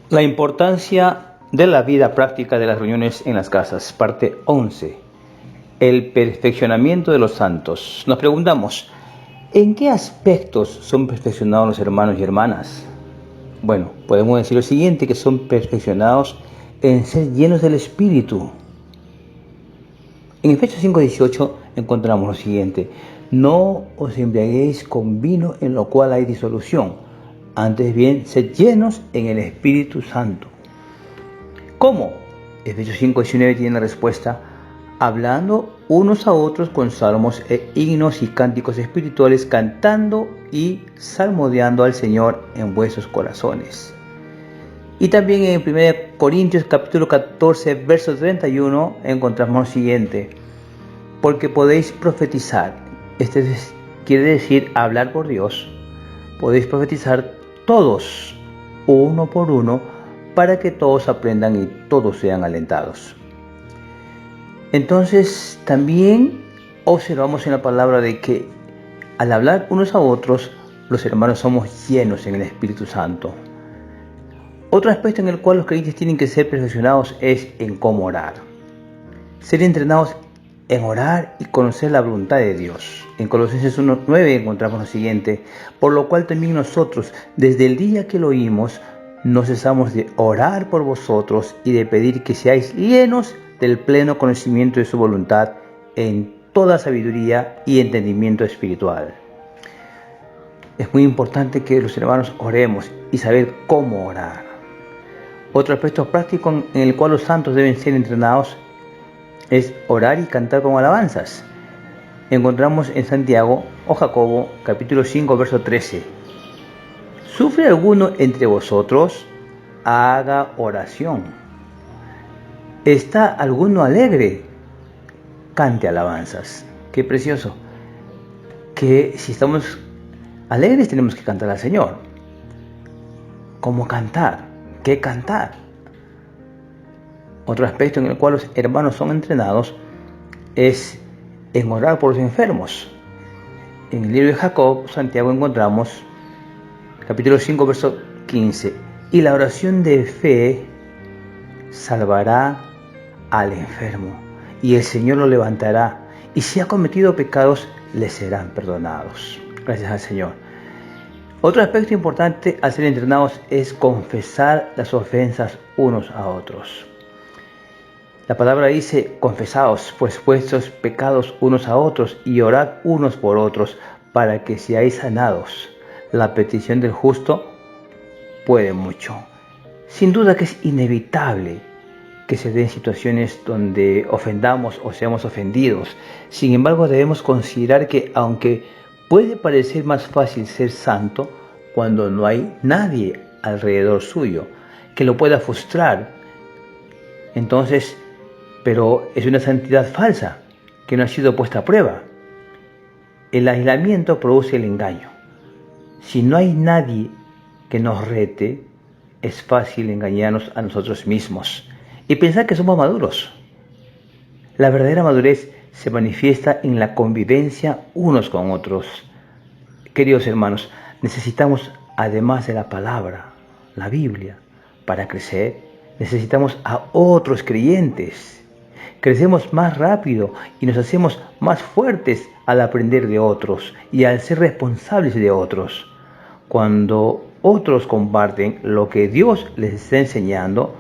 La importancia de la vida práctica de las reuniones en las casas, parte 11. El perfeccionamiento de los santos. Nos preguntamos, ¿en qué aspectos son perfeccionados los hermanos y hermanas? Bueno, podemos decir lo siguiente, que son perfeccionados en ser llenos del Espíritu. En Efesios 5:18 encontramos lo siguiente: no os embriaguéis con vino en lo cual hay disolución, antes bien, sed llenos en el Espíritu Santo. ¿Cómo? Efesios 5:19 tiene la respuesta: hablando unos a otros con salmos e himnos y cánticos espirituales, cantando y salmodiando al Señor en vuestros corazones. Y también en 1 Corintios capítulo 14, verso 31, encontramos lo siguiente: porque podéis profetizar, quiere decir hablar por Dios, podéis profetizar todos, uno por uno, para que todos aprendan y todos sean alentados. Entonces también observamos en la palabra de que al hablar unos a otros, los hermanos somos llenos en el Espíritu Santo. Otro aspecto en el cual los creyentes tienen que ser perfeccionados es en cómo orar. Ser entrenados en orar y conocer la voluntad de Dios. En Colosenses 1:9 encontramos lo siguiente: por lo cual también nosotros, desde el día que lo oímos, no cesamos de orar por vosotros y de pedir que seáis llenos del pleno conocimiento de su voluntad en toda sabiduría y entendimiento espiritual. Es muy importante que los hermanos oremos y saber cómo orar. Otro aspecto práctico en el cual los santos deben ser entrenados es orar y cantar con alabanzas. Encontramos en Santiago o Jacobo capítulo 5 verso 13: ¿sufre alguno entre vosotros? Haga oración. ¿Está alguno alegre? Cante alabanzas. Qué precioso, que si estamos alegres tenemos que cantar al Señor. ¿Cómo cantar? ¿Qué cantar? Otro aspecto en el cual los hermanos son entrenados es en orar por los enfermos. En el libro de Jacob, Santiago, encontramos capítulo 5, verso 15: y la oración de fe salvará al enfermo, y el Señor lo levantará, y si ha cometido pecados, le serán perdonados. Gracias al Señor. Otro aspecto importante al ser entrenados es confesar las ofensas unos a otros. La palabra dice: confesaos pues vuestros pecados unos a otros y orad unos por otros para que seáis sanados. La petición del justo puede mucho. Sin duda que es inevitable que se den situaciones donde ofendamos o seamos ofendidos. Sin embargo, debemos considerar que aunque puede parecer más fácil ser santo cuando no hay nadie alrededor suyo que lo pueda frustrar, entonces, pero es una santidad falsa que no ha sido puesta a prueba. El aislamiento produce el engaño. Si no hay nadie que nos rete, es fácil engañarnos a nosotros mismos y pensar que somos maduros. La verdadera madurez se manifiesta en la convivencia unos con otros. Queridos hermanos, necesitamos, además de la palabra, la Biblia, para crecer, necesitamos a otros creyentes. Crecemos más rápido y nos hacemos más fuertes al aprender de otros y al ser responsables de otros. Cuando otros comparten lo que Dios les está enseñando,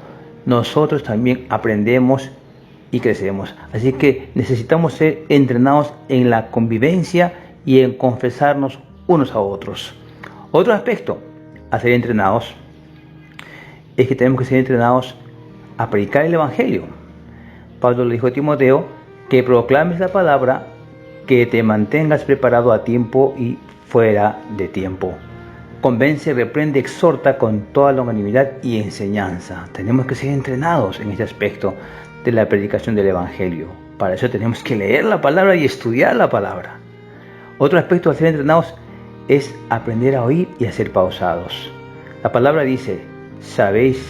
nosotros también aprendemos y crecemos. Así que necesitamos ser entrenados en la convivencia y en confesarnos unos a otros. Otro aspecto a ser entrenados es que tenemos que ser entrenados a predicar el Evangelio. Pablo le dijo a Timoteo que proclames la palabra, que te mantengas preparado a tiempo y fuera de tiempo. Convence, reprende, exhorta con toda longanimidad y enseñanza. Tenemos que ser entrenados en este aspecto de la predicación del Evangelio. Para eso tenemos que leer la palabra y estudiar la palabra. Otro aspecto de ser entrenados es aprender a oír y a ser pausados. La palabra dice: ¿sabéis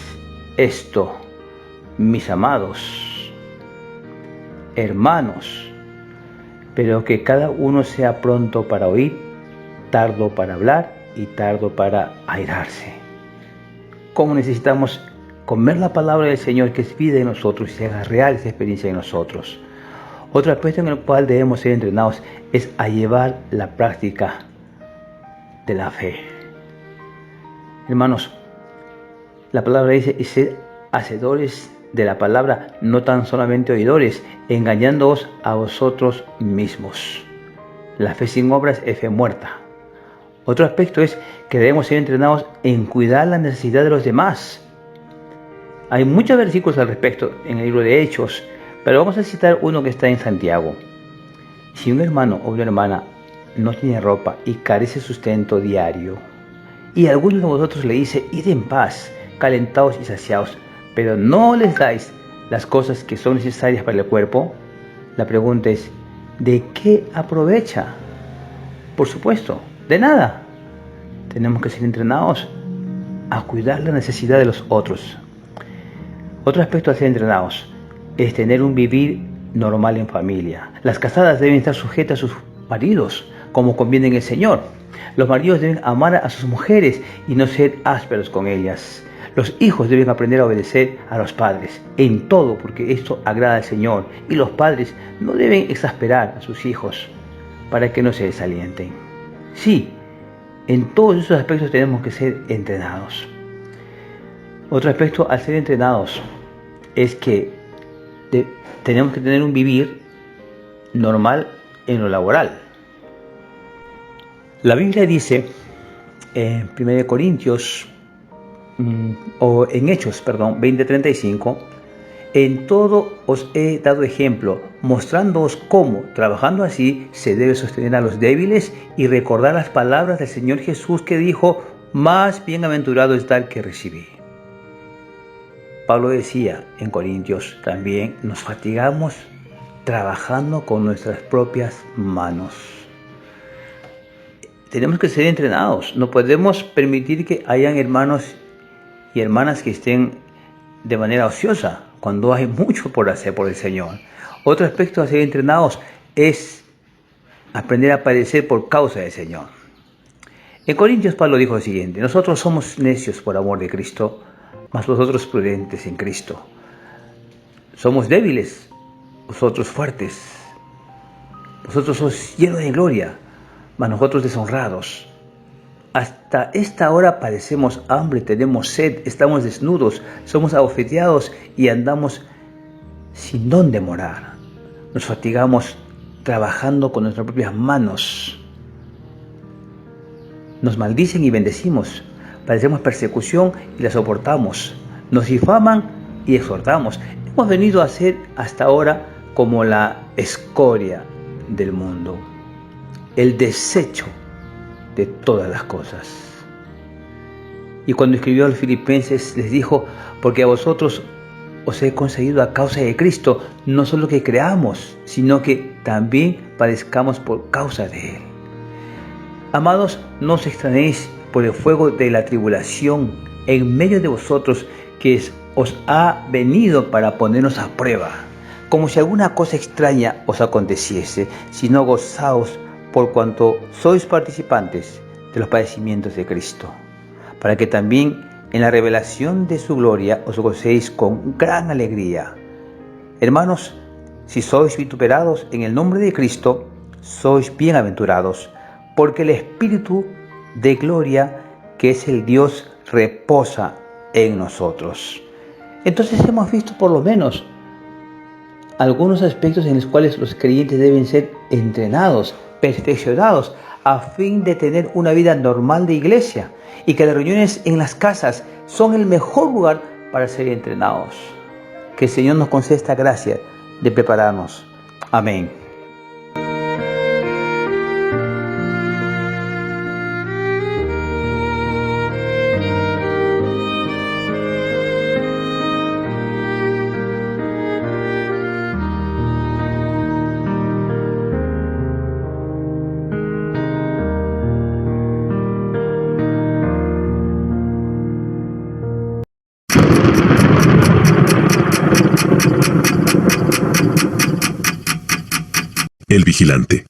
esto, mis amados hermanos? Pero que cada uno sea pronto para oír, tardo para hablar y tardo para airarse. cómo necesitamos comer la palabra del Señor, que es vida en nosotros y se haga real esa experiencia en nosotros. Otro aspecto en el cual debemos ser entrenados es a llevar la práctica de la fe. Hermanos, la palabra dice, y sed hacedores de la palabra, no tan solamente oidores, engañándoos a vosotros mismos. La fe sin obras es fe muerta. Otro aspecto es que debemos ser entrenados en cuidar la necesidad de los demás. Hay muchos versículos al respecto en el libro de Hechos, pero vamos a citar uno que está en Santiago. Si un hermano o una hermana no tiene ropa y carece de sustento diario, y alguno de vosotros le dice, id en paz, calentados y saciados, pero no les dais las cosas que son necesarias para el cuerpo, la pregunta es, ¿de qué aprovecha? Por supuesto, de nada. Tenemos que ser entrenados a cuidar la necesidad de los otros. Otro aspecto a ser entrenados es tener un vivir normal en familia. Las casadas deben estar sujetas a sus maridos, como conviene en el Señor. Los maridos deben amar a sus mujeres y no ser ásperos con ellas. Los hijos deben aprender a obedecer a los padres en todo, porque esto agrada al Señor. Y los padres no deben exasperar a sus hijos para que no se desalienten. Sí, en todos esos aspectos tenemos que ser entrenados. Otro aspecto al ser entrenados es que tenemos que tener un vivir normal en lo laboral. La Biblia dice en 1 Corintios, o en Hechos, 20:35, en todo os he dado ejemplo, mostrándoos cómo, trabajando así, se debe sostener a los débiles y recordar las palabras del Señor Jesús que dijo, más bienaventurado es dar que recibir. Pablo decía en Corintios también, nos fatigamos trabajando con nuestras propias manos. Tenemos que ser entrenados, no podemos permitir que hayan hermanos y hermanas que estén de manera ociosa, cuando hay mucho por hacer por el Señor. Otro aspecto a ser entrenados es aprender a padecer por causa del Señor. En Corintios Pablo dijo lo siguiente, nosotros somos necios por amor de Cristo, mas vosotros prudentes en Cristo. Somos débiles, vosotros fuertes. Vosotros sois llenos de gloria, mas nosotros deshonrados. Hasta esta hora padecemos hambre, tenemos sed, estamos desnudos, somos abofeteados y andamos sin dónde morar. Nos fatigamos trabajando con nuestras propias manos. Nos maldicen y bendecimos. Padecemos persecución y la soportamos. Nos difaman y exhortamos. Hemos venido a ser hasta ahora como la escoria del mundo, el desecho de todas las cosas. Y cuando escribió a los filipenses les dijo, porque a vosotros os he conseguido a causa de Cristo, no solo que creamos, sino que también padezcamos por causa de Él. Amados, no os extrañéis por el fuego de la tribulación en medio de vosotros que os ha venido para ponernos a prueba, como si alguna cosa extraña os aconteciese, sino gozaos por cuanto sois participantes de los padecimientos de Cristo, para que también en la revelación de su gloria os gocéis con gran alegría. Hermanos, si sois vituperados en el nombre de Cristo, sois bienaventurados, porque el Espíritu de gloria, que es el Dios, reposa en nosotros. Entonces hemos visto por lo menos algunos aspectos en los cuales los creyentes deben ser entrenados, perfeccionados, a fin de tener una vida normal de iglesia, y que las reuniones en las casas son el mejor lugar para ser entrenados. Que el Señor nos conceda esta gracia de prepararnos. Amén. El Vigilante.